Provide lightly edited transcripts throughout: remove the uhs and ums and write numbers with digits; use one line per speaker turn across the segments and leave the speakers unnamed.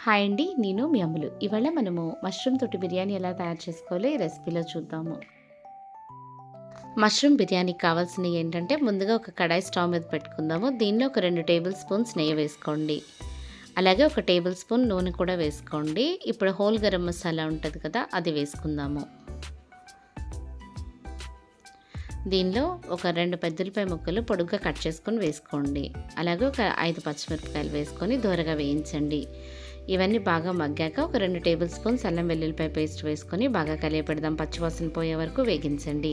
Hi అండి, నేను మీ అమ్ములు. ఇవాళ మనము మష్రూమ్ తోటి బిర్యానీ ఎలా తయారు చేసుకోవాలో ఈ రెసిపీలో చూద్దాము. మష్రూమ్ బిర్యానీకి కావాల్సినవి ఏంటంటే, ముందుగా ఒక కడాయి స్టవ్ మీద పెట్టుకుందాము. దీనిలో ఒక 2 టేబుల్ స్పూన్స్ నెయ్యి వేసుకోండి. అలాగే ఒక టేబుల్ స్పూన్ నూనె కూడా వేసుకోండి. ఇప్పుడు హోల్ గరం మసాలా ఉంటుంది కదా, అది వేసుకుందాము. దీనిలో ఒక 2 పెద్దలపాయ ముక్కలు పొడుగ్గా కట్ చేసుకొని వేసుకోండి. అలాగే ఒక 5 పచ్చిమిరపకాయలు వేసుకొని దోరగా వేయించండి. ఇవన్నీ బాగా మగ్గాక ఒక 2 టేబుల్ స్పూన్స్ అల్లం వెల్లుల్లిపాయ పేస్ట్ వేసుకొని బాగా కలియపెడదాం. పచ్చివాసన పోయే వరకు వేగించండి.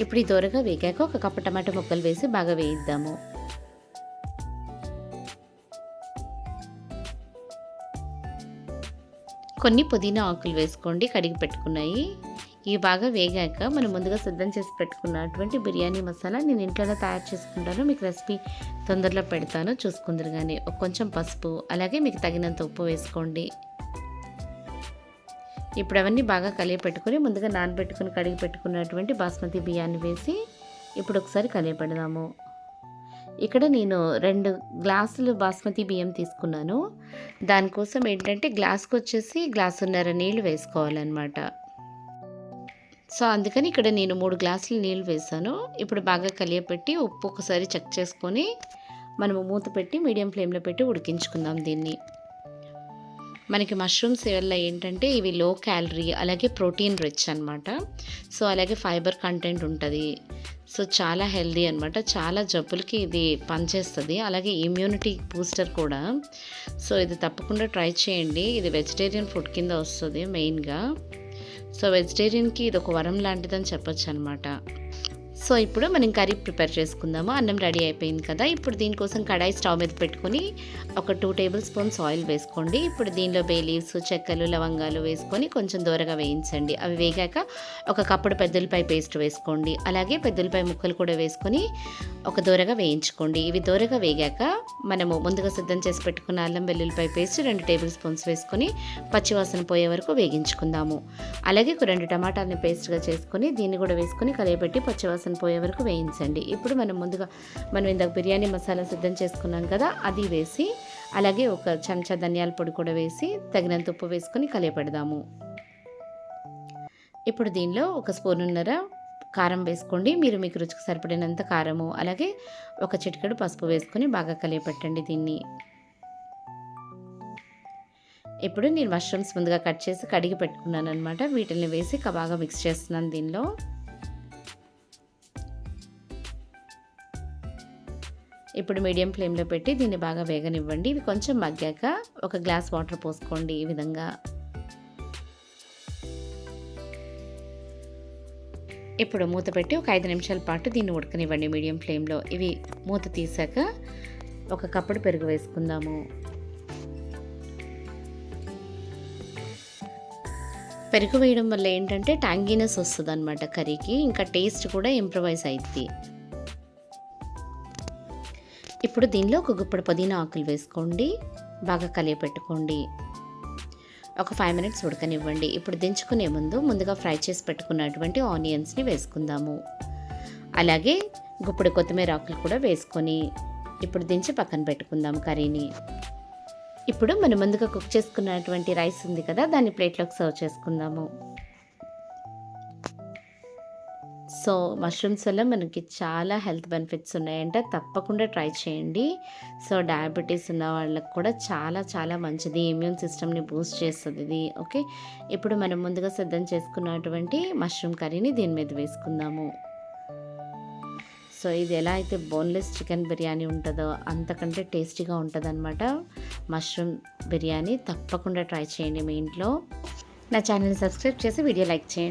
ఇప్పుడు ఈ దోరగా వేగాక ఒక కప్పు టమాటా ముక్కలు వేసి బాగా వేయిద్దాము. కొన్ని పుదీనా ఆకులు వేసుకోండి, కడిగి పెట్టుకున్నాయి. ఇవి బాగా వేగాక మనం ముందుగా సిద్ధం చేసి పెట్టుకున్నటువంటి బిర్యానీ మసాలా నేను ఇంట్లోనే తయారు చేసుకుంటాను. మీకు రెసిపీ తొందరలో పెడతాను, చూసుకుందరు. కానీ కొంచెం పసుపు, అలాగే మీకు తగినంత ఉప్పు వేసుకోండి. ఇప్పుడు అవన్నీ బాగా కలియపెట్టుకొని ముందుగా నానబెట్టుకుని కడిగి పెట్టుకున్నటువంటి బాస్మతి బియ్యాన్ని వేసి ఇప్పుడు ఒకసారి కలియపెడదాము. ఇక్కడ నేను 2 గ్లాసులు బాస్మతి బియ్యం తీసుకున్నాను. దానికోసం ఏంటంటే గ్లాస్కి వచ్చేసి గ్లాసున్నర నీళ్ళు వేసుకోవాలన్నమాట. సో అందుకని ఇక్కడ నేను 3 గ్లాసులు నీళ్ళు వేసాను. ఇప్పుడు బాగా కలియపెట్టి ఉప్పు ఒకసారి చెక్ చేసుకొని మనము మూత పెట్టి మీడియం ఫ్లేమ్లో పెట్టి ఉడికించుకుందాం దీన్ని. మనకి మష్రూమ్స్ వల్ల ఏంటంటే ఇవి లో క్యాలరీ, అలాగే ప్రోటీన్ రిచ్ అనమాట. సో అలాగే ఫైబర్ కంటెంట్ ఉంటుంది. సో చాలా హెల్దీ అనమాట. చాలా జబ్బులకి ఇది పనిచేస్తుంది. అలాగే ఇమ్యూనిటీ బూస్టర్ కూడా. సో ఇది తప్పకుండా ట్రై చేయండి. ఇది వెజిటేరియన్ ఫుడ్ కింద వస్తుంది మెయిన్గా. సో వెజిటేరియన్కి ఇది ఒక వరం లాంటిదని చెప్పొచ్చు అనమాట. సో ఇప్పుడు మనం కర్రీ ప్రిపేర్ చేసుకుందాము. అన్నం రెడీ అయిపోయింది కదా. ఇప్పుడు దీనికోసం కడాయి స్టవ్ మీద పెట్టుకొని ఒక 2 టేబుల్ స్పూన్స్ ఆయిల్ వేసుకోండి. ఇప్పుడు దీనిలో బే లీవ్స్, చెక్కలు, లవంగాలు వేసుకొని కొంచెం దూరగా వేయించండి. అవి వేగాక ఒక కప్పుడు పెద్దలపాయ పేస్ట్ వేసుకోండి. అలాగే పెద్దలపాయ ముక్కలు కూడా వేసుకొని ఒక దూరగా వేయించుకోండి. ఇవి దూరగా వేగాక మనము ముందుగా సిద్ధం చేసి పెట్టుకున్న అల్లం వెల్లుల్లిపాయ పేస్ట్ 2 టేబుల్ స్పూన్స్ వేసుకొని పచ్చివాసన పోయే వరకు వేగించుకుందాము. అలాగే ఒక 2 టమాటాలని పేస్ట్గా చేసుకొని దీన్ని కూడా వేసుకొని కలియబెట్టి పచ్చివాసన పోయే వరకు వేయించండి. ఇప్పుడు మనం ఇందాక బిర్యానీ మసాలా సిద్ధం చేసుకున్నాం కదా, అది వేసి అలాగే ఒక చెంచా ధనియాల పొడి కూడా వేసి తగినంత ఉప్పు వేసుకొని కలియపెడదాము. ఇప్పుడు దీనిలో ఒక స్పూనున్నర కారం వేసుకోండి. మీకు రుచికి సరిపడినంత కారము, అలాగే ఒక చిటికెడు పసుపు వేసుకొని బాగా కలియపెట్టండి దీన్ని. ఇప్పుడు నేను మష్రూమ్స్ ముందుగా కట్ చేసి కడిగి పెట్టుకున్నాను అనమాట. వీటిని వేసి బాగా మిక్స్ చేస్తున్నాను దీనిలో. ఇప్పుడు మీడియం ఫ్లేమ్లో పెట్టి దీన్ని బాగా వేగనివ్వండి. ఇవి కొంచెం మగ్గాక ఒక గ్లాస్ వాటర్ పోసుకోండి. ఈ విధంగా ఇప్పుడు మూత పెట్టి ఒక 5 నిమిషాల పాటు దీన్ని ఉడకనివ్వండి మీడియం ఫ్లేమ్లో. ఇవి మూత తీసాక ఒక కప్పుడు పెరుగు వేసుకుందాము. పెరుగు వేయడం వల్ల ఏంటంటే ట్యాంగీనెస్ వస్తుంది అనమాట కర్రీకి. ఇంకా టేస్ట్ కూడా ఇంప్రూవైజ్ అవుతుంది. ఇప్పుడు దీనిలో ఒక గుప్పెడు పుదీనా ఆకులు వేసుకోండి. బాగా కలియపెట్టుకోండి. ఒక 5 మినిట్స్ ఉడకనివ్వండి. ఇప్పుడు దించుకునే ముందుగా ఫ్రై చేసి పెట్టుకున్నటువంటి ఆనియన్స్ని వేసుకుందాము. అలాగే గుప్పెడు కొత్తిమీర ఆకులు కూడా వేసుకొని ఇప్పుడు దించి పక్కన పెట్టుకుందాం కర్రీని. ఇప్పుడు మనం ముందుగా కుక్ చేసుకున్నటువంటి రైస్ ఉంది కదా, దాన్ని ప్లేట్లోకి సర్వ్ చేసుకుందాము. సో మష్రూమ్స్ వల్ల మనకి చాలా హెల్త్ బెనిఫిట్స్ ఉన్నాయంటే తప్పకుండా ట్రై చేయండి. సో డయాబెటీస్ ఉన్న వాళ్ళకి కూడా చాలా చాలా మంచిది. ఇమ్యూన్ సిస్టమ్ని బూస్ట్ చేస్తుంది ఇది. ఓకే, ఇప్పుడు మనం ముందుగా సిద్ధం చేసుకున్నటువంటి మష్రూమ్ కర్రీని దీని మీద వేసుకుందాము. సో ఇది ఎలా అయితే బోన్లెస్ చికెన్ బిర్యానీ ఉంటుందో అంతకంటే టేస్టీగా ఉంటుంది అనమాట మష్రూమ్ బిర్యానీ. తప్పకుండా ట్రై చేయండి మీ ఇంట్లో. నా ఛానల్ని సబ్స్క్రైబ్ చేసి వీడియో లైక్ చేయండి.